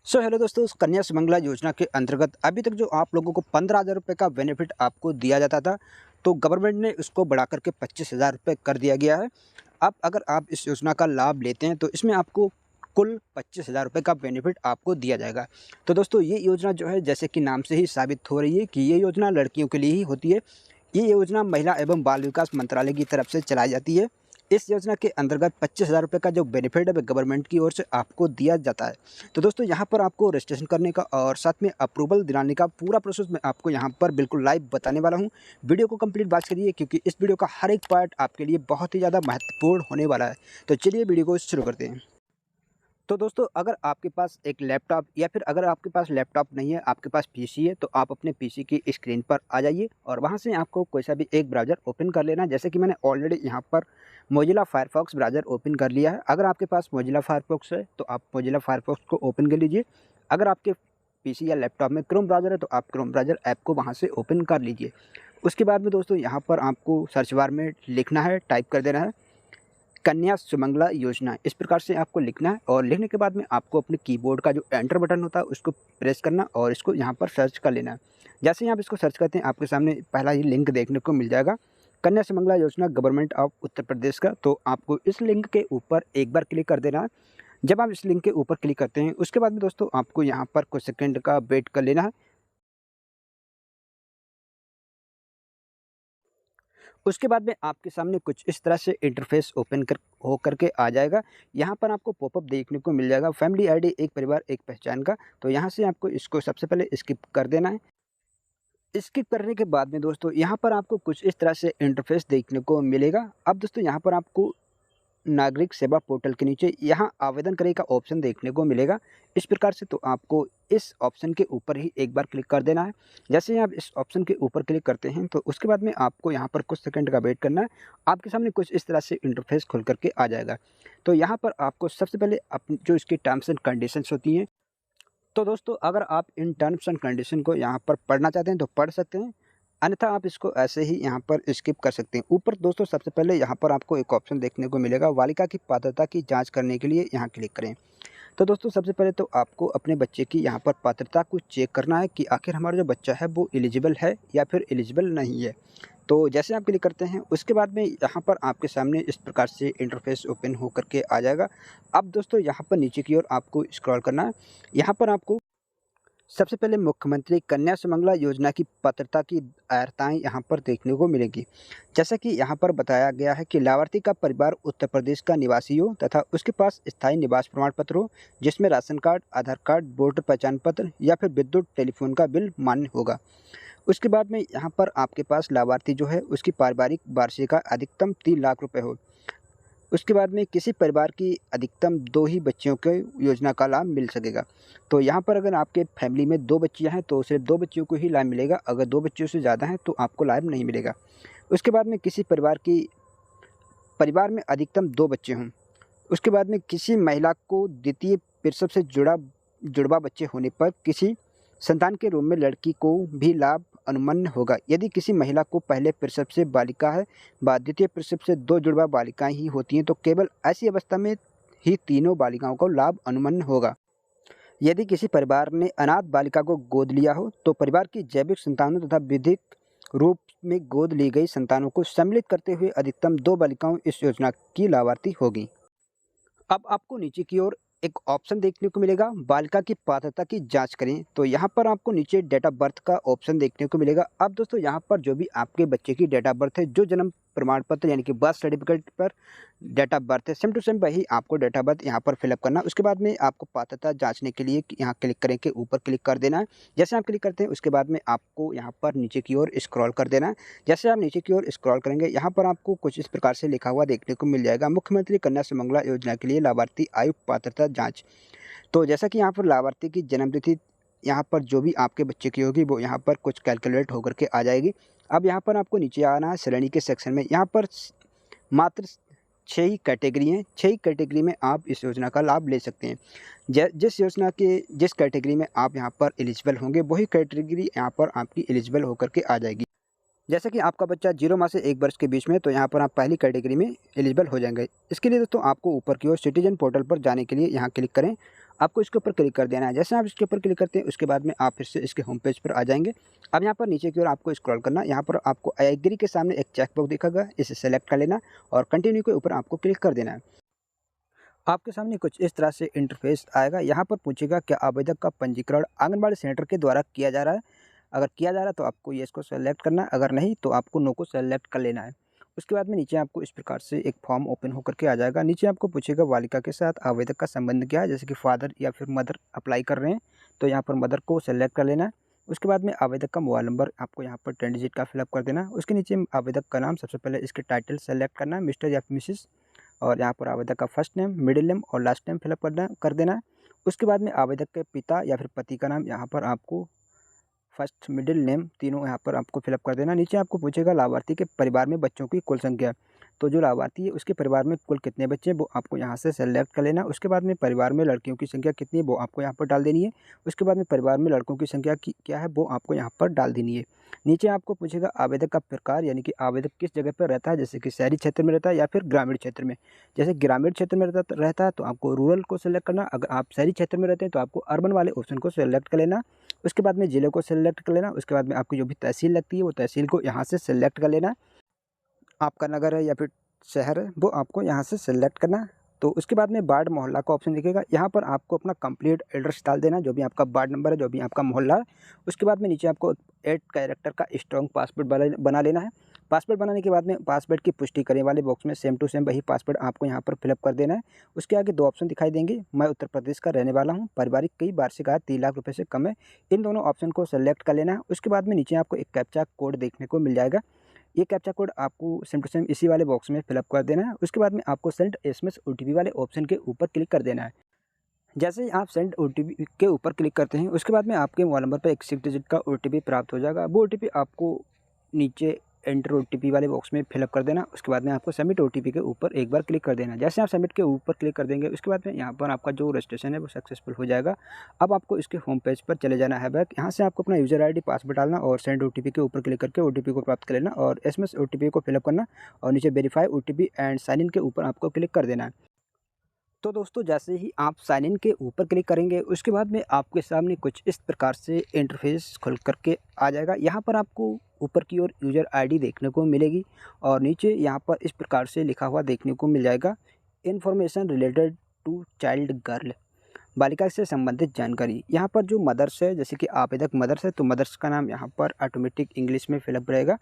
Hello दोस्तों, उस कन्या सुमंगला योजना के अंतर्गत अभी तक जो आप लोगों को 15,000 रुपये का बेनिफिट आपको दिया जाता था, तो गवर्नमेंट ने उसको बढ़ा करके 25,000 रुपये कर दिया गया है। अब अगर आप इस योजना का लाभ लेते हैं तो इसमें आपको कुल 25,000 रुपये का बेनिफिट आपको दिया जाएगा। तो दोस्तों, ये योजना जो है जैसे कि नाम से ही साबित हो रही है कि ये योजना लड़कियों के लिए ही होती है। ये योजना महिला एवं बाल विकास मंत्रालय की तरफ से चलाई जाती है। इस योजना के अंतर्गत 25,000 रुपये का जो बेनिफिट है वो गवर्नमेंट की ओर से आपको दिया जाता है। तो दोस्तों, यहाँ पर आपको रजिस्ट्रेशन करने का और साथ में अप्रूवल दिलाने का पूरा प्रोसेस मैं आपको यहाँ पर बिल्कुल लाइव बताने वाला हूँ। वीडियो को कंप्लीट वॉच करिए क्योंकि इस वीडियो का हर एक पार्ट आपके लिए बहुत ही ज़्यादा महत्वपूर्ण होने वाला है। तो चलिए वीडियो को शुरू करते हैं। तो दोस्तों, अगर आपके पास एक लैपटॉप या फिर अगर आपके पास लैपटॉप नहीं है, आपके पास पीसी है, तो आप अपने पीसी की स्क्रीन पर आ जाइए और वहां से आपको कोई सा भी एक ब्राउज़र ओपन कर लेना है। जैसे कि मैंने ऑलरेडी यहाँ पर मोजिला फायरफॉक्स ब्राउज़र ओपन कर लिया है। अगर आपके पास मोजिला फायरफॉक्स है तो आप मोजिला फायरफॉक्स को ओपन कर लीजिए। अगर आपके पीसी या लैपटॉप में क्रोम ब्राउज़र है तो आप क्रोम ब्राउज़र ऐप को वहाँ से ओपन कर लीजिए। उसके बाद में दोस्तों, यहाँ पर आपको सर्च बार में लिखना है, टाइप कर देना है कन्या सुमंगला योजना। इस प्रकार से आपको लिखना है और लिखने के बाद में आपको अपने कीबोर्ड का जो एंटर बटन होता है उसको प्रेस करना और इसको यहाँ पर सर्च कर लेना है। जैसे ही आप इसको सर्च करते हैं आपके सामने पहला ही लिंक देखने को मिल जाएगा, कन्या सुमंगला योजना गवर्नमेंट ऑफ उत्तर प्रदेश का। तो आपको इस लिंक के ऊपर एक बार क्लिक कर देना है। जब आप इस लिंक के ऊपर क्लिक करते हैं उसके बाद में दोस्तों आपको यहाँ पर कुछ सेकंड का वेट कर लेना है। उसके बाद में आपके सामने कुछ इस तरह से इंटरफेस ओपन कर हो करके आ जाएगा। यहाँ पर आपको पॉपअप देखने को मिल जाएगा, फैमिली आईडी एक परिवार एक पहचान का। तो यहाँ से आपको इसको सबसे पहले स्किप कर देना है। स्किप करने के बाद में दोस्तों यहाँ पर आपको कुछ इस तरह से इंटरफेस देखने को मिलेगा। अब दोस्तों यहाँ पर आपको नागरिक सेवा पोर्टल के नीचे यहाँ आवेदन करें का ऑप्शन देखने को मिलेगा। इस प्रकार से तो आपको इस ऑप्शन के ऊपर ही एक बार क्लिक कर देना है। जैसे ही आप इस ऑप्शन के ऊपर क्लिक करते हैं तो उसके बाद में आपको यहाँ पर कुछ सेकंड का वेट करना है। आपके सामने कुछ इस तरह से इंटरफेस खुल करके आ जाएगा। तो यहाँ पर आपको सबसे पहले अपनी जो इसकी टर्म्स एंड कंडीशंस होती हैं, तो दोस्तों अगर आप इन टर्म्स एंड कंडीशन को यहाँ पर पढ़ना चाहते हैं तो पढ़ सकते हैं, अन्यथा आप इसको ऐसे ही यहाँ पर स्किप कर सकते हैं। ऊपर दोस्तों सबसे पहले यहाँ पर आपको एक ऑप्शन देखने को मिलेगा, बालिका की पात्रता की जांच करने के लिए यहाँ क्लिक करें। तो दोस्तों सबसे पहले तो आपको अपने बच्चे की यहाँ पर पात्रता को चेक करना है कि आखिर हमारा जो बच्चा है वो एलिजिबल है या फिर एलिजिबल नहीं है। तो जैसे आप क्लिक करते हैं उसके बाद में यहाँ पर आपके सामने इस प्रकार से इंटरफेस ओपन हो करके आ जाएगा। अब दोस्तों यहाँ पर नीचे की ओर आपको स्क्रॉल करना है। यहाँ पर आपको सबसे पहले मुख्यमंत्री कन्या सुमंगला योजना की पात्रता की अर्हताएं यहाँ पर देखने को मिलेंगी। जैसा कि यहाँ पर बताया गया है कि लाभार्थी का परिवार उत्तर प्रदेश का निवासी हो तथा उसके पास स्थायी निवास प्रमाण पत्र हो जिसमें राशन कार्ड, आधार कार्ड, वोटर पहचान पत्र या फिर विद्युत टेलीफोन का बिल मान्य होगा। उसके बाद में यहाँ पर आपके पास लाभार्थी जो है उसकी पारिवारिक वार्षिक आय अधिकतम 3 लाख रुपये हो। उसके बाद में किसी परिवार की अधिकतम 2 ही बच्चियों को योजना का लाभ मिल सकेगा। तो यहाँ पर अगर आपके फैमिली में 2 बच्चियाँ हैं तो सिर्फ 2 बच्चियों को ही लाभ मिलेगा, अगर 2 बच्चियों से ज़्यादा हैं तो आपको लाभ नहीं मिलेगा। उसके बाद में किसी परिवार में अधिकतम 2 बच्चे हों। उसके बाद में किसी महिला को द्वितीय प्रसव से जुड़वा बच्चे होने पर किसी संतान के रूप में लड़की को भी लाभ अनुमन्य होगा। यदि किसी महिला को पहले प्रसव से बालिका है व द्वितीय प्रसव से 2 जुड़वा बालिकाएं ही होती हैं तो केवल ऐसी अवस्था में ही तीनों बालिकाओं को लाभ अनुमन्य होगा। यदि किसी परिवार ने अनाथ बालिका को गोद लिया हो तो परिवार की जैविक संतानों तथा विधिक रूप में गोद ली गई संतानों को सम्मिलित करते हुए अधिकतम 2 बालिकाओं इस योजना की लाभार्थी होगी। अब आपको नीचे की ओर एक ऑप्शन देखने को मिलेगा, बालिका की पात्रता की जांच करें। तो यहाँ पर आपको नीचे डेट ऑफ बर्थ का ऑप्शन देखने को मिलेगा। अब दोस्तों यहाँ पर जो भी आपके बच्चे की डेट ऑफ बर्थ है, जो जन्म प्रमाण पत्र यानी कि बर्थ सर्टिफिकेट पर डेट ऑफ बर्थ है, सेम टू सेम वही आपको डेट ऑफ बर्थ यहाँ पर फिलअप करना। उसके बाद में आपको पात्रता जांचने के लिए यहाँ क्लिक करें के ऊपर क्लिक कर देना है। जैसे आप क्लिक करते हैं उसके बाद में आपको यहाँ पर नीचे की ओर स्क्रॉल कर देना है। जैसे आप नीचे की ओर स्क्रॉल करेंगे यहाँ पर आपको कुछ इस प्रकार से लिखा हुआ देखने को मिल जाएगा, मुख्यमंत्री कन्या सुमंगला योजना के लिए लाभार्थी आयु पात्रता जाँच। तो जैसा कि यहाँ पर लाभार्थी की जन्म तिथि यहाँ पर जो भी आपके बच्चे की होगी वो यहाँ पर कुछ कैलकुलेट होकर के आ जाएगी। अब यहाँ पर आपको नीचे आना है श्रेणी के सेक्शन में। यहाँ पर मात्र 6 ही कैटेगरी हैं, 6 ही कैटेगरी में आप इस योजना का लाभ ले सकते हैं। जिस कैटेगरी में आप यहाँ पर एलिजिबल होंगे वही कैटेगरी यहाँ पर आपकी एलिजिबल होकर के आ जाएगी। जैसे कि आपका बच्चा 0 माह से 1 वर्ष के बीच में, तो यहाँ पर आप पहली कैटेगरी में एलिजिबल हो जाएंगे। इसके लिए दोस्तों आपको ऊपर की ओर सिटीजन पोर्टल पर जाने के लिए यहाँ क्लिक करें आपको इसके ऊपर क्लिक कर देना है। जैसे आप इसके ऊपर क्लिक करते हैं उसके बाद में आप फिर से इसके होम पेज पर आ जाएंगे। अब यहाँ पर नीचे की ओर आपको स्क्रॉल करना, यहाँ पर आपको आई एग्री के सामने एक चेक बॉक्स दिखेगा, इसे सेलेक्ट कर लेना और कंटिन्यू के ऊपर आपको क्लिक कर देना है। आपके सामने कुछ इस तरह से इंटरफेस आएगा। यहाँ पर पूछेगा क्या आवेदक का पंजीकरण आंगनबाड़ी सेंटर के द्वारा किया जा रहा है। अगर किया जा रहा है तो आपको येस को सेलेक्ट करना है, अगर नहीं तो आपको नो को सेलेक्ट कर लेना है। उसके बाद में नीचे आपको इस प्रकार से एक फॉर्म ओपन होकर के आ जाएगा। नीचे आपको पूछेगा बालिका के साथ आवेदक का संबंध क्या है, जैसे कि फादर या फिर मदर अप्लाई कर रहे हैं तो यहाँ पर मदर को सेलेक्ट कर लेना है। उसके बाद में आवेदक का मोबाइल नंबर आपको यहाँ पर 10 डिजिट का फिलअप कर देना है। उसके नीचे आवेदक का नाम, सबसे पहले इसके टाइटल सेलेक्ट करना है, मिस्टर या मिसिस, और यहाँ पर आवेदक का फर्स्ट नेम, मिडिल नेम और लास्ट नेम फिलअप कर देना है। उसके बाद में आवेदक के पिता या फिर पति का नाम यहाँ पर आपको फर्स्ट, मिडिल नेम तीनों यहाँ पर आपको फिलअप कर देना। नीचे आपको पूछेगा लाभार्थी के परिवार में बच्चों की कुल संख्या, तो जो लाभार्थी है उसके परिवार में कुल कितने बच्चे हैं वो आपको यहाँ से सेलेक्ट कर लेना। उसके बाद में परिवार में लड़कियों की संख्या कितनी है वो आपको यहाँ पर डाल देनी है। उसके बाद में परिवार में लड़कों की संख्या क्या है वो आपको यहाँ पर डाल देनी है। नीचे आपको पूछेगा आवेदक का प्रकार, यानी कि आवेदक किस जगह पर रहता है, जैसे कि शहरी क्षेत्र में रहता है या फिर ग्रामीण क्षेत्र में। जैसे ग्रामीण क्षेत्र में रहता है तो आपको रूरल को सेलेक्ट करना, अगर आप शहरी क्षेत्र में रहते हैं तो आपको अर्बन वाले ऑप्शन को सेलेक्ट कर लेना। उसके बाद में ज़िले को सेलेक्ट कर लेना। उसके बाद में आपको जो भी तहसील लगती है वो तहसील को यहाँ से सेलेक्ट कर लेना। आपका नगर है या फिर शहर है वो आपको यहाँ से सेलेक्ट करना है। तो उसके बाद में वार्ड मोहल्ला का ऑप्शन दिखेगा, यहाँ पर आपको अपना कंप्लीट एड्रेस डाल देना, जो भी आपका वार्ड नंबर है, जो भी आपका मोहल्ला है। उसके बाद में नीचे आपको 8 कैरेक्टर का स्ट्रॉन्ग पासवर्ड बना लेना है। पासवर्ड बनाने के बाद में पासवर्ड की पुष्टि करने वाले बॉक्स में सेम टू सेम वही पासवर्ड आपको यहाँ पर फिलअप कर देना है। उसके आगे 2 ऑप्शन दिखाई देंगे, मैं उत्तर प्रदेश का रहने वाला हूँ, पारिवारिक की वार्षिक आय 3 लाख रुपये से कम है, इन दोनों ऑप्शन को सेलेक्ट कर लेना है। उसके बाद में नीचे आपको एक कैप्चा कोड देखने को मिल जाएगा, ये कैप्चा कोड आपको सेम टू सेम इसी वाले बॉक्स में फिलअप कर देना है। उसके बाद में आपको सेंड एसएमएस ओटीपी वाले ऑप्शन के ऊपर क्लिक कर देना है। जैसे ही आप सेंड ओटीपी के ऊपर क्लिक करते हैं उसके बाद में आपके मोबाइल नंबर पर एक 6 डिजिट का ओटीपी प्राप्त हो जाएगा। वो ओटीपी आपको नीचे एंटर ओटीपी वाले बॉक्स में फिलअप कर देना। उसके बाद में आपको सबमिट ओटीपी के ऊपर एक बार क्लिक कर देना। जैसे आप सबमिट के ऊपर क्लिक कर देंगे उसके बाद में यहाँ पर आपका जो रजिस्ट्रेशन है वो सक्सेसफुल हो जाएगा। अब आपको इसके होम पेज पर चले जाना है बैक। यहाँ से आपको अपना यूज़र आईडी पासवर्ड डालना और सेंड ओटीपी के ऊपर क्लिक करके ओटीपी को प्राप्त कर लेना और एसएमएस ओटीपी को फिलअप करना और नीचे verify OTP and sign in के ऊपर आपको क्लिक कर देना है। तो दोस्तों जैसे ही आप साइन इन के ऊपर क्लिक करेंगे उसके बाद में आपके सामने कुछ इस प्रकार से इंटरफेस खुल करके आ जाएगा। यहाँ पर आपको ऊपर की ओर यूज़र आईडी देखने को मिलेगी और नीचे यहाँ पर इस प्रकार से लिखा हुआ देखने को मिल जाएगा, information related to child girl, बालिका से संबंधित जानकारी। यहाँ पर जो मदर्स है, जैसे कि आवेदक मदर्स है तो मदर्स का नाम यहाँ पर ऑटोमेटिक इंग्लिश में फिलअप रहेगा।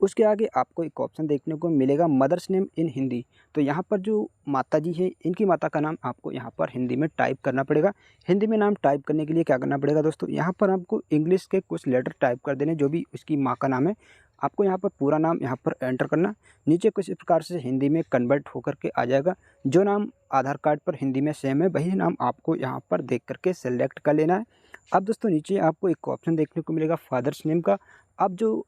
उसके आगे आपको एक ऑप्शन देखने को मिलेगा मदर्स नेम इन हिंदी, तो यहाँ पर जो माता जी है इनकी माता का नाम आपको यहाँ पर हिंदी में टाइप करना पड़ेगा। हिंदी में नाम टाइप करने के लिए क्या करना पड़ेगा दोस्तों, यहाँ पर आपको इंग्लिश के कुछ लेटर टाइप कर देने, जो भी उसकी माँ का नाम है आपको यहाँ पर पूरा नाम यहाँ पर एंटर करना। नीचे कुछ इस प्रकार से हिंदी में कन्वर्ट होकर के आ जाएगा। जो नाम आधार कार्ड पर हिंदी में सेम है वही नाम आपको यहाँ पर देख करके सेलेक्ट कर लेना है। अब दोस्तों नीचे आपको एक ऑप्शन देखने को मिलेगा फादर्स नेम का। अब जो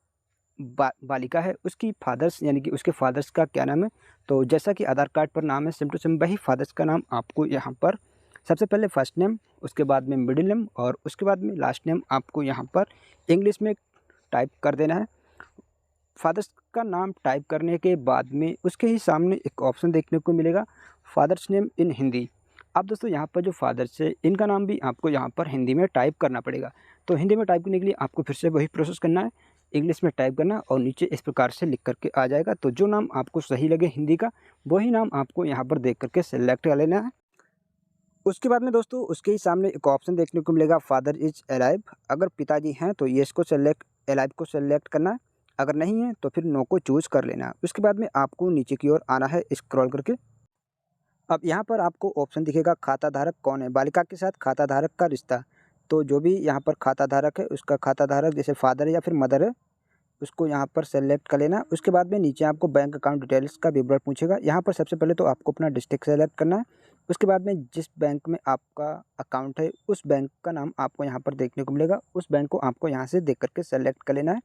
बालिका है उसकी फादर्स यानी कि उसके फादर्स का क्या नाम है, तो जैसा कि आधार कार्ड पर नाम है सेम टू सेम वही फादर्स का नाम आपको यहाँ पर सबसे पहले फर्स्ट नेम, उसके बाद में मिडिल नेम और उसके बाद में लास्ट नेम आपको यहाँ पर इंग्लिश में टाइप कर देना है। फादर्स का नाम टाइप करने के बाद में उसके ही सामने एक ऑप्शन देखने को मिलेगा फादर्स नेम इन हिंदी। अब दोस्तों यहाँ पर जो फादर्स है इनका नाम भी आपको यहाँ पर हिंदी में टाइप करना पड़ेगा। तो हिंदी में टाइप करने के लिए आपको फिर से वही प्रोसेस करना है, इंग्लिश में टाइप करना और नीचे इस प्रकार से लिख करके आ जाएगा। तो जो नाम आपको सही लगे हिंदी का वही नाम आपको यहाँ पर देख करके सेलेक्ट कर लेना है। उसके बाद में दोस्तों उसके ही सामने एक ऑप्शन देखने को मिलेगा फादर इज अलाइव। अगर पिताजी हैं तो येस को सेलेक्ट, अलाइव को सेलेक्ट करना है, अगर नहीं है तो फिर नो को चूज़ कर लेना है। उसके बाद में आपको नीचे की ओर आना है स्क्रॉल करके। अब यहाँ पर आपको ऑप्शन दिखेगा खाता धारक कौन है, बालिका के साथ खाता धारक का रिश्ता। तो जो भी यहाँ पर खाता धारक है उसका खाता धारक जैसे फादर है या फिर मदर है उसको यहाँ पर सेलेक्ट कर लेना। उसके बाद में नीचे आपको बैंक अकाउंट डिटेल्स का विवरण पूछेगा। यहाँ पर सबसे पहले तो आपको अपना डिस्ट्रिक्ट सेलेक्ट करना है। उसके बाद में जिस बैंक में आपका अकाउंट है उस बैंक का नाम आपको यहाँ पर देखने को मिलेगा, उस बैंक को आपको यहाँ से देख करके सेलेक्ट कर लेना है।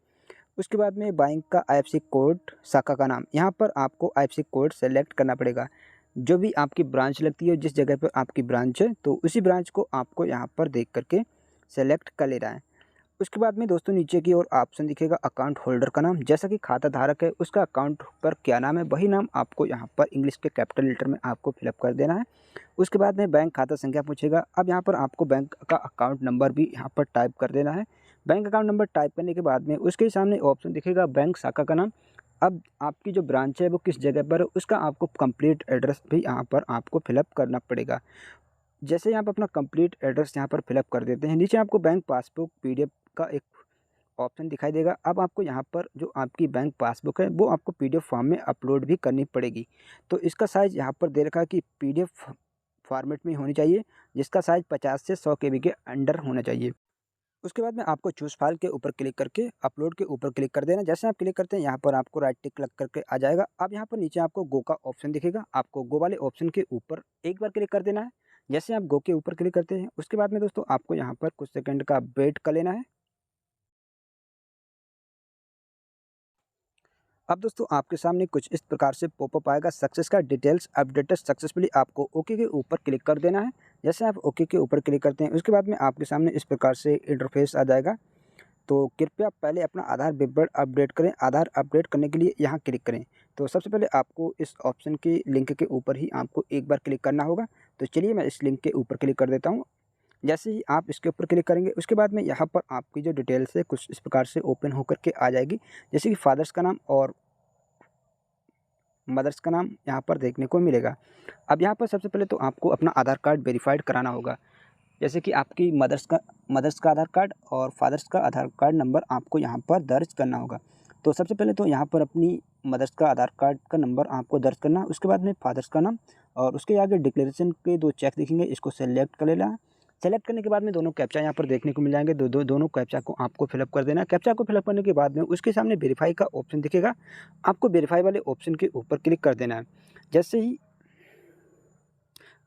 उसके बाद में बैंक का आईएफएससी कोड, शाखा का नाम, यहाँ पर आपको आईएफएससी कोड सेलेक्ट करना पड़ेगा। जो भी आपकी ब्रांच लगती है, जिस जगह पर आपकी ब्रांच है तो उसी ब्रांच को आपको यहाँ पर देख करके सेलेक्ट कर लेना है। उसके बाद में दोस्तों नीचे की ओर ऑप्शन दिखेगा अकाउंट होल्डर का नाम, जैसा कि खाता धारक है उसका अकाउंट पर क्या नाम है वही नाम आपको यहाँ पर इंग्लिश के कैपिटल लेटर में आपको फिलअप कर देना है। उसके बाद में बैंक खाता संख्या पूछेगा। अब यहाँ पर आपको बैंक का अकाउंट नंबर भी यहाँ पर टाइप कर देना है। बैंक अकाउंट नंबर टाइप करने के बाद में उसके सामने ऑप्शन दिखेगा बैंक शाखा का नाम। अब आपकी जो ब्रांच है वो किस जगह पर है उसका आपको कंप्लीट एड्रेस भी यहाँ पर आपको फिलअप करना पड़ेगा। जैसे ही आप अपना कंप्लीट एड्रेस यहाँ पर फिलअप कर देते हैं, नीचे आपको बैंक पासबुक पीडीएफ का एक ऑप्शन दिखाई देगा। अब आपको यहाँ पर जो आपकी बैंक पासबुक है वो आपको पीडीएफ फॉर्म में अपलोड भी करनी पड़ेगी। तो इसका साइज़ यहाँ पर दे रखा है कि पीडीएफ फॉर्मेट में होनी चाहिए, जिसका साइज़ 50 से 100 केबी के अंडर होना चाहिए। उसके बाद में आपको चूज़ फाइल के ऊपर क्लिक करके अपलोड के ऊपर क्लिक कर देना। जैसे आप क्लिक करते हैं यहाँ पर आपको राइट टिक क्लिक करके आ जाएगा। अब यहाँ पर नीचे आपको गो का ऑप्शन दिखेगा, आपको गो वाले ऑप्शन के ऊपर एक बार क्लिक कर देना है। जैसे आप गो के ऊपर क्लिक करते हैं उसके बाद में दोस्तों आपको यहाँ पर कुछ सेकंड का वेट कर लेना है। अब दोस्तों आपके सामने कुछ इस प्रकार से पॉपअप आएगा, सक्सेस का डिटेल्स अपडेटेड सक्सेसफुली। आपको ओके के ऊपर क्लिक कर देना है। जैसे आप ओके के ऊपर क्लिक करते हैं उसके बाद में आपके सामने इस प्रकार से इंटरफेस आ जाएगा। तो कृपया पहले अपना आधार विवरण अपडेट करें। आधार अपडेट करने के लिए यहाँ क्लिक करें। तो सबसे पहले आपको इस ऑप्शन के लिंक के ऊपर ही आपको एक बार क्लिक करना होगा। तो चलिए मैं इस लिंक के ऊपर क्लिक कर देता हूँ। जैसे ही आप इसके ऊपर क्लिक करेंगे उसके बाद में यहाँ पर आपकी जो डिटेल्स है कुछ इस प्रकार से ओपन होकर के आ जाएगी। जैसे कि फादर्स का नाम और मदर्स का नाम यहाँ पर देखने को मिलेगा। अब यहाँ पर सबसे पहले तो आपको अपना आधार कार्ड वेरीफाइड कराना होगा। जैसे कि आपकी मदर्स का आधार कार्ड और फादर्स का आधार कार्ड नंबर आपको यहाँ पर दर्ज करना होगा। तो सबसे पहले तो यहाँ पर अपनी मदर्स का आधार कार्ड का नंबर आपको दर्ज करना है। उसके बाद में फादर्स का नाम और उसके आगे डिक्लेरेशन के 2 चेक दिखेंगे, इसको सेलेक्ट कर लेना है। सेलेक्ट करने के बाद में दोनों कैप्चा यहाँ पर देखने को मिल जाएंगे। दोनों कैप्चा को आपको फिलअप कर देना है। कैप्चा को फिलअप करने के बाद में उसके सामने वेरीफाई का ऑप्शन दिखेगा, आपको वेरीफाई वाले ऑप्शन के ऊपर क्लिक कर देना है। जैसे ही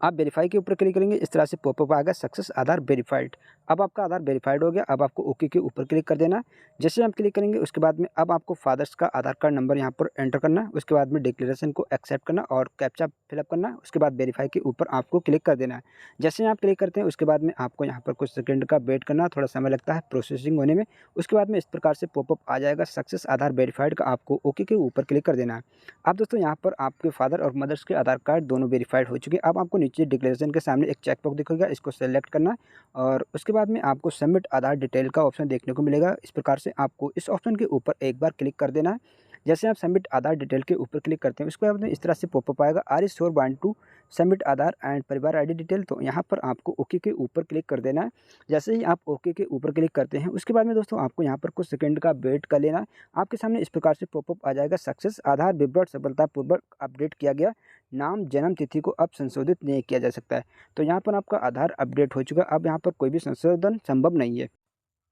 आप वेरीफाई के ऊपर क्लिक करेंगे इस तरह से पॉपअप आएगा सक्सेस आधार वेरीफाइड। अब आपका आधार वेरीफाइड हो गया। अब आपको ओके के ऊपर क्लिक कर देना है। जैसे आप क्लिक करेंगे उसके बाद में अब आपको फादर्स का आधार कार्ड नंबर यहाँ पर एंटर करना है। उसके बाद में डिक्लेरेशन को एक्सेप्ट करना और कैप्चा फिलअप करना है। उसके बाद वेरीफाई के ऊपर आपको क्लिक कर देना है। जैसे आप क्लिक करते हैं उसके बाद में आपको यहाँ पर कुछ सेकंड का वेट करना, थोड़ा समय लगता है प्रोसेसिंग होने में। उसके बाद में इस प्रकार से पॉपअप आ जाएगा सक्सेस आधार वेरीफाइड का, आपको ओके के ऊपर क्लिक कर देना है। अब दोस्तों यहाँ पर आपके फादर और मदर्स के आधार कार्ड दोनों वेरीफाइड हो चुके हैं। अब आपको नीचे डिक्लेरेशन के सामने एक चेक बॉक्स दिखेगा, इसको सेलेक्ट करना है और उसके बाद में आपको सबमिट आधार डिटेल का ऑप्शन देखने को मिलेगा। इस प्रकार से आपको इस ऑप्शन के ऊपर एक बार क्लिक कर देना है। जैसे आप सबमिट आधार डिटेल के ऊपर क्लिक करते हैं उसके बाद में इस तरह से पॉपअप आएगा, are is sure want to submit Aadhaar and Parivar ID detail. तो यहाँ पर आपको ओके के ऊपर क्लिक कर देना है। जैसे ही आप ओके के ऊपर क्लिक करते हैं उसके बाद में दोस्तों आपको यहाँ पर कुछ सेकंड का वेट कर लेना है। आपके सामने इस प्रकार से पॉपअप आ जाएगा, सक्सेस आधार विवरण सफलतापूर्वक अपडेट किया गया, नाम जन्म तिथि को अब संशोधित नहीं किया जा सकता है। तो यहाँ पर आपका आधार अपडेट हो चुका है। अब यहाँ पर कोई भी संशोधन संभव नहीं है।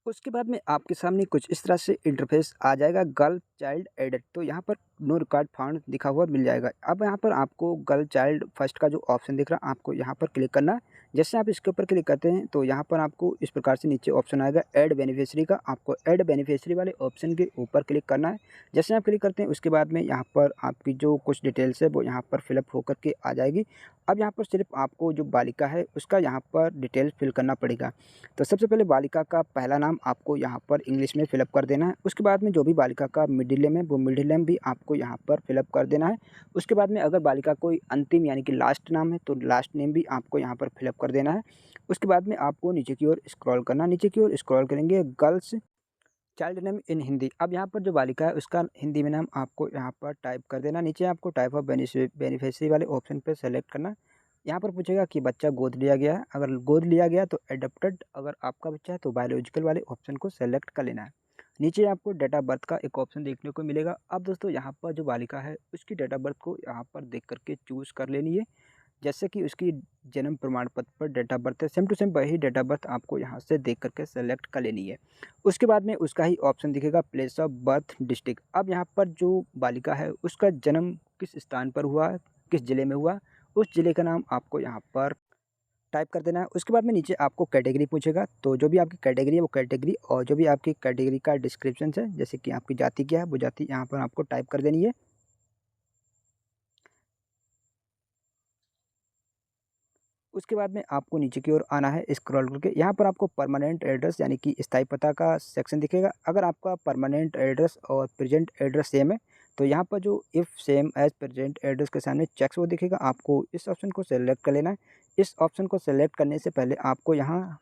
उसके बाद में आपके सामने कुछ इस तरह से इंटरफेस आ जाएगा, गर्ल चाइल्ड एडेड। तो यहाँ पर नो रिकॉर्ड फाउंड लिखा हुआ मिल जाएगा। अब यहाँ पर आपको गर्ल चाइल्ड फर्स्ट का जो ऑप्शन दिख रहा है आपको यहाँ पर क्लिक करना है। जैसे आप इसके ऊपर क्लिक करते हैं तो यहाँ पर आपको इस प्रकार से नीचे ऑप्शन आएगा ऐड बेनिफिशियरी का, आपको ऐड बेनिफिशियरी वाले ऑप्शन के ऊपर क्लिक करना है। जैसे आप क्लिक करते हैं उसके बाद में यहाँ पर आपकी जो कुछ डिटेल्स है वो यहाँ पर फिलअप होकर के आ जाएगी। अब यहाँ पर सिर्फ आपको जो बालिका है उसका यहाँ पर डिटेल्स फिल करना पड़ेगा। तो सबसे पहले बालिका का पहला नाम आपको यहाँ पर इंग्लिश में फिलअप कर देना है। उसके बाद में जो भी बालिका का मिडिल नेम है वो मिडिल नेम भी आपको यहाँ पर फिलअप कर देना है। उसके बाद में अगर बालिका कोई अंतिम यानी कि लास्ट नाम है तो लास्ट नेम भी आपको यहाँ पर फिलअप कर देना है। उसके बाद में आपको नीचे की ओर स्क्रॉल करना, नीचे की ओर स्क्रॉल करेंगे girls child name in Hindi. अब यहाँ पर जो बालिका है उसका हिंदी में नाम आपको यहाँ पर टाइप कर देना। नीचे आपको टाइप ऑफ बेनिफिशियरी वाले ऑप्शन पर सेलेक्ट करना। यहाँ पर पूछेगा कि बच्चा गोद लिया गया है, अगर गोद लिया गया तो एडॉप्टेड, अगर आपका बच्चा है तो बायोलॉजिकल वाले ऑप्शन को सेलेक्ट कर लेना है। नीचे आपको डेट ऑफ बर्थ का एक ऑप्शन देखने को मिलेगा। अब दोस्तों यहाँ पर जो बालिका है उसकी डेट ऑफ बर्थ को यहाँ पर देख करके चूज़ कर लेनी है। जैसे कि उसकी जन्म प्रमाण पत्र पर डेट ऑफ बर्थ है, सेम टू सेम वही डेट ऑफ बर्थ आपको यहाँ से देख करके सेलेक्ट कर लेनी है। उसके बाद में उसका ही ऑप्शन दिखेगा प्लेस ऑफ बर्थ डिस्ट्रिक्ट। अब यहाँ पर जो बालिका है उसका जन्म किस स्थान पर हुआ है, किस ज़िले में हुआ, उस ज़िले का नाम आपको यहाँ पर टाइप कर देना है। उसके बाद में नीचे आपको कैटेगरी पूछेगा, तो जो भी आपकी कैटेगरी है वो कैटेगरी और जो भी आपकी कैटेगरी का डिस्क्रिप्शन है जैसे कि आपकी जाति क्या है वो जाति यहाँ पर आपको टाइप कर देनी है। उसके बाद में आपको नीचे की ओर आना है स्क्रॉल करके। यहाँ पर आपको परमानेंट एड्रेस यानी कि स्थायी पता का सेक्शन दिखेगा। अगर आपका परमानेंट एड्रेस और प्रेजेंट एड्रेस सेम है तो यहाँ पर जो if same as present address के सामने चेक्स वो दिखेगा, आपको इस ऑप्शन को सेलेक्ट कर लेना है। इस ऑप्शन को सेलेक्ट करने से पहले आपको यहाँ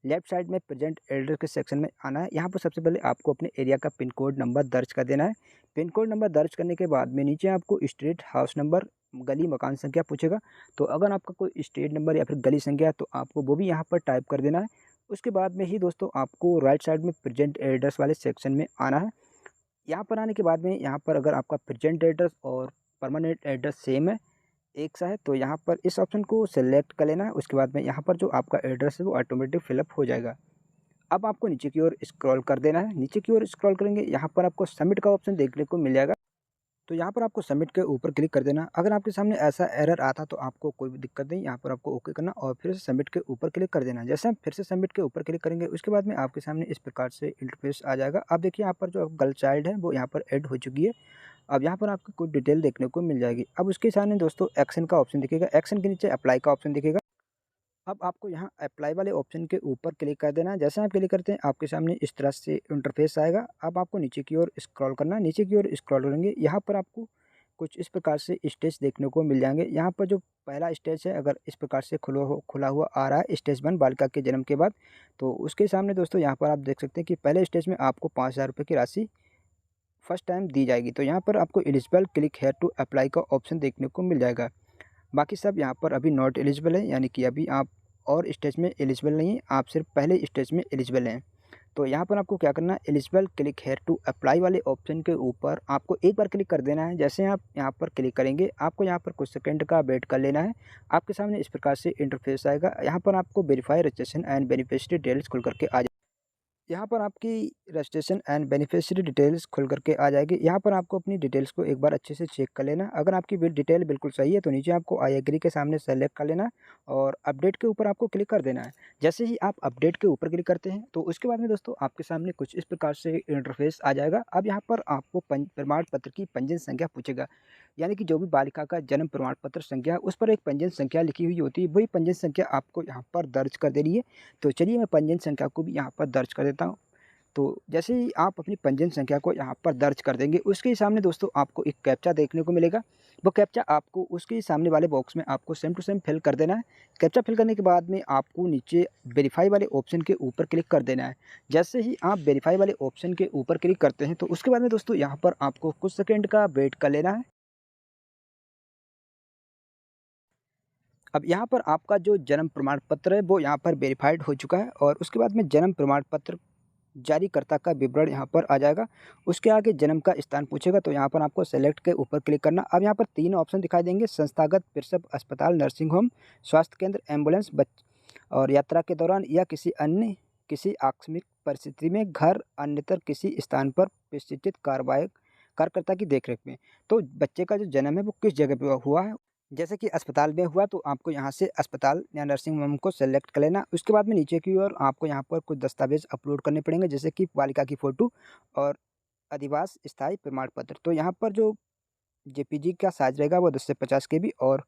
लेफ्ट साइड में प्रेजेंट एड्रेस के सेक्शन में आना है। यहाँ पर सबसे पहले आपको अपने एरिया का पिन कोड नंबर दर्ज कर देना है। पिन कोड नंबर दर्ज करने के बाद में नीचे आपको स्ट्रीट, हाउस नंबर, गली, मकान संख्या पूछेगा। तो अगर आपका कोई स्ट्रीट नंबर या फिर गली संख्या है तो आपको वो भी यहाँ पर टाइप कर देना है। उसके बाद में ही दोस्तों आपको राइट साइड में प्रेजेंट एड्रेस वाले सेक्शन में आना है। यहाँ पर आने के बाद में यहाँ पर अगर आपका प्रेजेंट एड्रेस और परमानेंट एड्रेस सेम है, एक सा है, तो यहाँ पर इस ऑप्शन को सेलेक्ट कर लेना है। उसके बाद में यहाँ पर जो आपका एड्रेस है वो ऑटोमेटिक फिलअप हो जाएगा। अब आपको नीचे की ओर स्क्रॉल कर देना है। नीचे की ओर स्क्रॉल करेंगे, यहाँ पर आपको सबमिट का ऑप्शन देखने को मिल जाएगा। तो यहाँ पर आपको सबमिट के ऊपर क्लिक कर देना। अगर आपके सामने ऐसा एरर आता तो आपको कोई भी दिक्कत नहीं, यहाँ पर आपको ओके करना और फिर से सबमिट के ऊपर क्लिक कर देना। जैसे हम फिर से सबमिट के ऊपर क्लिक करेंगे उसके बाद में आपके सामने इस प्रकार से इंटरफेस आ जाएगा। आप देखिए यहाँ पर जो गर्ल चाइल्ड है वो यहाँ पर ऐड हो चुकी है। अब यहाँ पर आपको कुछ डिटेल देखने को मिल जाएगी। अब उसके सामने दोस्तों एक्शन का ऑप्शन दिखेगा, एक्शन के नीचे अप्लाई का ऑप्शन दिखेगा। अब आपको यहाँ अप्लाई वाले ऑप्शन के ऊपर क्लिक कर देना है। जैसे आप क्लिक करते हैं आपके सामने इस तरह से इंटरफेस आएगा। अब आपको नीचे की ओर स्क्रॉल करना है। नीचे की ओर स्क्रॉल करेंगे, यहाँ पर आपको कुछ इस प्रकार से स्टेज देखने को मिल जाएंगे। यहाँ पर जो पहला स्टेज है अगर इस प्रकार से खुला हुआ आ रहा है, स्टेज 1 बालिका के जन्म के बाद, तो उसके सामने दोस्तों यहाँ पर आप देख सकते हैं कि पहले स्टेज में आपको 5,000 रुपये की राशि फर्स्ट टाइम दी जाएगी। तो यहाँ पर आपको eligible click here to apply का ऑप्शन देखने को मिल जाएगा। बाकी सब यहाँ पर अभी नॉट एलिजिबल है, यानी कि अभी आप और स्टेज में एलिजिबल नहीं है, आप सिर्फ पहले स्टेज में एलिजिबल हैं। तो यहाँ पर आपको क्या करना है, eligible click here to apply वाले ऑप्शन के ऊपर आपको एक बार क्लिक कर देना है। जैसे आप यहाँ पर क्लिक करेंगे आपको यहाँ पर कुछ सेकंड का वेट कर लेना है। आपके सामने इस प्रकार से इंटरफेस आएगा। यहाँ पर आपको verify registration and beneficiary details खुल करके आ जाए। यहाँ पर आपकी रजिस्ट्रेशन एंड बेनिफिशियरी डिटेल्स खुल करके आ जाएगी। यहाँ पर आपको अपनी डिटेल्स को एक बार अच्छे से चेक कर लेना। अगर आपकी डिटेल बिल्कुल सही है तो नीचे आपको आई एग्री के सामने सेलेक्ट कर लेना और अपडेट के ऊपर आपको क्लिक कर देना है। जैसे ही आप अपडेट के ऊपर क्लिक करते हैं तो उसके बाद में दोस्तों आपके सामने कुछ इस प्रकार से इंटरफेस आ जाएगा। अब यहाँ पर आपको प्रमाण पत्र की पंजीयन संख्या पूछेगा, यानी कि जो भी बालिका का जन्म प्रमाण पत्र संख्या है उस पर एक पंजीयन संख्या लिखी हुई होती है, वही पंजीयन संख्या आपको यहाँ पर दर्ज कर देनी है। तो चलिए मैं पंजीयन संख्या को भी यहाँ पर दर्ज कर देता हूँ। तो जैसे ही आप अपनी पंजीयन संख्या को यहाँ पर दर्ज कर देंगे उसके ही सामने दोस्तों आपको एक कैप्चा देखने को मिलेगा। वो कैप्चा आपको उसके ही सामने वाले बॉक्स में आपको सेम टू सेम फिल कर देना है। कैप्चा फिल करने के बाद में आपको नीचे वेरीफाई वाले ऑप्शन के ऊपर क्लिक कर देना है। जैसे ही आप वेरीफाई वाले ऑप्शन के ऊपर क्लिक करते हैं तो उसके बाद में दोस्तों यहाँ पर आपको कुछ सेकेंड का वेट कर लेना है। अब यहाँ पर आपका जो जन्म प्रमाण पत्र है वो यहाँ पर वेरीफाइड हो चुका है और उसके बाद में जन्म प्रमाण पत्र जारीकर्ता का विवरण यहाँ पर आ जाएगा। उसके आगे जन्म का स्थान पूछेगा तो यहाँ पर आपको सेलेक्ट के ऊपर क्लिक करना। अब यहाँ पर 3 ऑप्शन दिखाई देंगे, संस्थागत, प्रसव अस्पताल, नर्सिंग होम, स्वास्थ्य केंद्र, एम्बुलेंस और यात्रा के दौरान या किसी आकस्मिक परिस्थिति में घर अन्यतर किसी स्थान पर प्रशिक्षित कार्रवाई कार्यकर्ता की देखरेख में। तो बच्चे का जो जन्म है वो किस जगह पे हुआ है, जैसे कि अस्पताल में हुआ तो आपको यहाँ से अस्पताल या नर्सिंग होम को सेलेक्ट कर लेना। उसके बाद में नीचे की ओर आपको यहाँ पर कुछ दस्तावेज अपलोड करने पड़ेंगे, जैसे कि बालिका की फ़ोटो और अधिवास स्थायी प्रमाण पत्र। तो यहाँ पर जो जेपीजी का साइज़ रहेगा वो 10 से 50 केबी और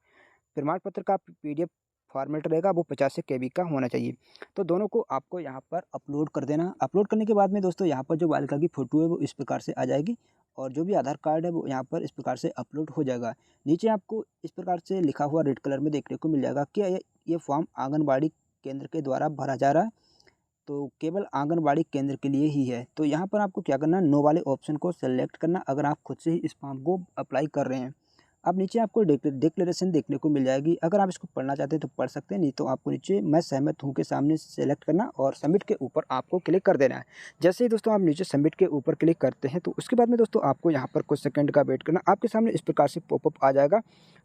प्रमाण पत्र का पीडीएफ फॉर्मेट रहेगा वो 50 से केबी का होना चाहिए। तो दोनों को आपको यहाँ पर अपलोड कर देना। अपलोड करने के बाद में दोस्तों यहाँ पर जो बालिका की फ़ोटो है वो इस प्रकार से आ जाएगी और जो भी आधार कार्ड है वो यहाँ पर इस प्रकार से अपलोड हो जाएगा। नीचे आपको इस प्रकार से लिखा हुआ रेड कलर में देखने को मिल जाएगा कि ये फॉर्म आंगनबाड़ी केंद्र के द्वारा भरा जा रहा है, तो केवल आंगनबाड़ी केंद्र के लिए ही है। तो यहाँ पर आपको क्या करना है, नो वाले ऑप्शन को सेलेक्ट करना अगर आप खुद से ही इस फॉर्म को अप्लाई कर रहे हैं। अब नीचे आपको डिक्लेरेशन देखने को मिल जाएगी। अगर आप इसको पढ़ना चाहते हैं तो पढ़ सकते हैं, नहीं तो आपको नीचे मैं सहमत हूँ के सामने सेलेक्ट करना और सबमिट के ऊपर आपको क्लिक कर देना है। जैसे ही दोस्तों आप नीचे सबमिट के ऊपर क्लिक करते हैं तो उसके बाद में दोस्तों आपको यहाँ पर कुछ सेकंड का वेट करना। आपके सामने इस प्रकार से पॉपअप आ जाएगा,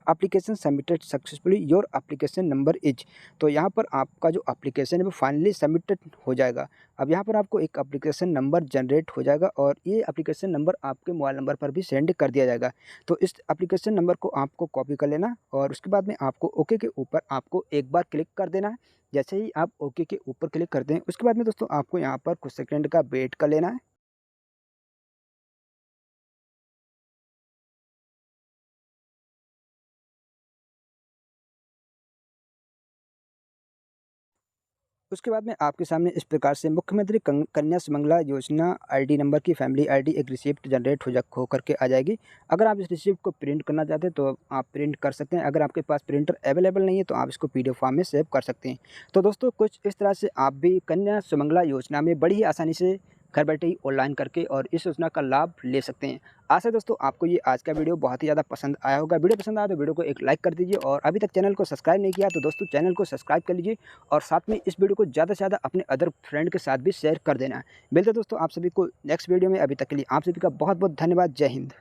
application submitted successfully, your application number is. तो यहाँ पर आपका जो एप्लीकेशन है वो फाइनली सबमिटेड हो जाएगा। अब यहाँ पर आपको एक एप्लीकेशन नंबर जनरेट हो जाएगा और ये एप्लीकेशन नंबर आपके मोबाइल नंबर पर भी सेंड कर दिया जाएगा। तो इस एप्लीकेशन नंबर को आपको कॉपी कर लेना और उसके बाद में आपको ओके के ऊपर आपको एक बार क्लिक कर देना है। जैसे ही आप ओके के ऊपर क्लिक करते हैं उसके बाद में दोस्तों आपको यहाँ पर कुछ सेकंड का वेट कर लेना है। उसके बाद में आपके सामने इस प्रकार से मुख्यमंत्री कन्या सुमंगला योजना आईडी नंबर की फैमिली आईडी एक रिसिप्ट जनरेट हो करके आ जाएगी। अगर आप इस रिसिप्ट को प्रिंट करना चाहते हैं तो आप प्रिंट कर सकते हैं। अगर आपके पास प्रिंटर अवेलेबल नहीं है तो आप इसको पीडीएफ फॉर्म में सेव कर सकते हैं। तो दोस्तों कुछ इस तरह से आप भी कन्या सुमंगला योजना में बड़ी ही आसानी से घर बैठे ही ऑनलाइन करके और इस योजना का लाभ ले सकते हैं। आशा है दोस्तों आपको ये आज का वीडियो बहुत ही ज़्यादा पसंद आया होगा। वीडियो पसंद आया तो वीडियो को एक लाइक कर दीजिए और अभी तक चैनल को सब्सक्राइब नहीं किया तो दोस्तों चैनल को सब्सक्राइब कर लीजिए और साथ में इस वीडियो को ज़्यादा से ज़्यादा अपने अदर फ्रेंड के साथ भी शेयर कर देना। मिलते हैं दोस्तों आप सभी को नेक्स्ट वीडियो में। अभी तक के लिए आप सभी का बहुत बहुत धन्यवाद। जय हिंद।